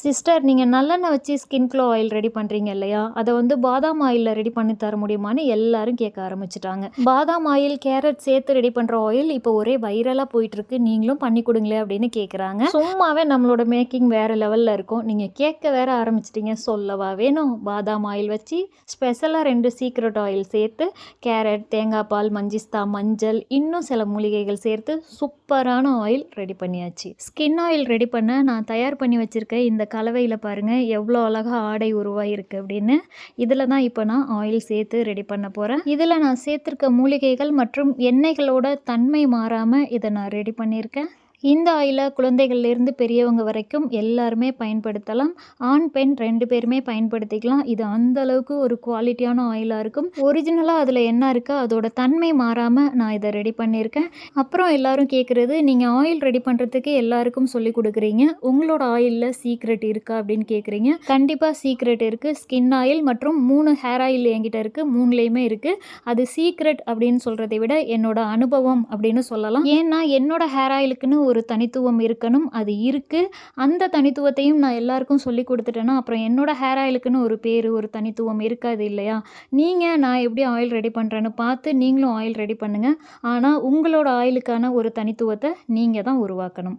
Sister, நீங்க நல்லெண்ணெய் வச்சு ஸ்கின் க்ளோ ஆயில் ரெடி பண்றீங்க இல்லையா? அத வந்து பாதாம் ஆயில்ல ரெடி பண்ணி தர முடியுமான்னு எல்லாரும் கேட்க ஆரம்பிச்சுட்டாங்க. பாதாம் ஆயில், கேரட் சேர்த்து ரெடி பண்ற ஆயில் இப்போ ஒரே வைரலா போயிட்டுருக்கு. நீங்களும் பண்ணி குடுங்களேன் அப்படின்னு கேட்குறாங்க. சும்மாவே நம்மளோட மேக்கிங் வேற லெவல்ல இருக்கும். நீங்க கேட்க வேற ஆரம்பிச்சுட்டீங்க. சொல்லவா வேணும்? பாதாம் ஆயில் வச்சு ஸ்பெஷலா 2 சீக்ரெட் ஆயில் சேர்த்து கேரட், தேங்காய் பால், மஞ்சிஸ்தா, மஞ்சள், இன்னும் சில மூலிகைகள் சேர்த்து சூப்பரான ஆயில் ரெடி பண்ணியாச்சு. ஸ்கின் ஆயில் ரெடி பண்ண நான் தயார் பண்ணி வச்சிருக்க இந்த கலவையில் பாருங்கள் எவ்வளோ அழகாக ஆடை உருவாகிருக்கு அப்படின்னு. இதில் தான் இப்போ நான் ஆயில் சேர்த்து ரெடி பண்ண போகிறேன். இதில் நான் சேர்த்துருக்க மூலிகைகள் மற்றும் எண்ணெய்களோட தன்மை மாறாமல் இதை நான் ரெடி பண்ணியிருக்கேன். இந்த ஆயிலை குழந்தைகள்லேருந்து பெரியவங்க வரைக்கும் எல்லாருமே பயன்படுத்தலாம். ஆண், பெண் 2 பேருமே பயன்படுத்திக்கலாம். இது அந்த அளவுக்கு ஒரு குவாலிட்டியான ஆயிலாக இருக்கும். ஒரிஜினலாக அதில் என்ன இருக்கோ அதோட தன்மை மாறாமல் நான் இதை ரெடி பண்ணியிருக்கேன். அப்புறம் எல்லாரும் கேட்குறது, நீங்கள் ஆயில் ரெடி பண்ணுறதுக்கு எல்லாருக்கும் சொல்லி கொடுக்குறீங்க, உங்களோட ஆயிலில் சீக்ரெட் இருக்கா அப்படின்னு கேட்குறீங்க. கண்டிப்பாக சீக்ரெட் இருக்குது. ஸ்கின் ஆயில் மற்றும் 3 ஹேர் ஆயில் என்கிட்ட இருக்குது. 3லேயுமே இருக்குது. அது சீக்ரெட் அப்படின்னு சொல்கிறதை விட என்னோட அனுபவம் அப்படின்னு சொல்லலாம். ஏன்னா என்னோட ஹேர் ஆயிலுக்குன்னு ஒரு தனித்துவம் இருக்கணும். அது இருக்கு. அந்த தனித்துவத்தையும் நான் எல்லாருக்கும் சொல்லி கொடுத்துட்டேன்னா அப்புறம் என்னோட ஹேர் ஆயிலுக்குன்னு ஒரு பேர், ஒரு தனித்துவம் இருக்காது இல்லையா? நீங்கள் நான் எப்படி ஆயில் ரெடி பண்ணுறேன்னு பார்த்து நீங்களும் ஆயில் ரெடி பண்ணுங்கள். ஆனால் உங்களோட ஆயிலுக்கான ஒரு தனித்துவத்தை நீங்கள் தான் உருவாக்கணும்.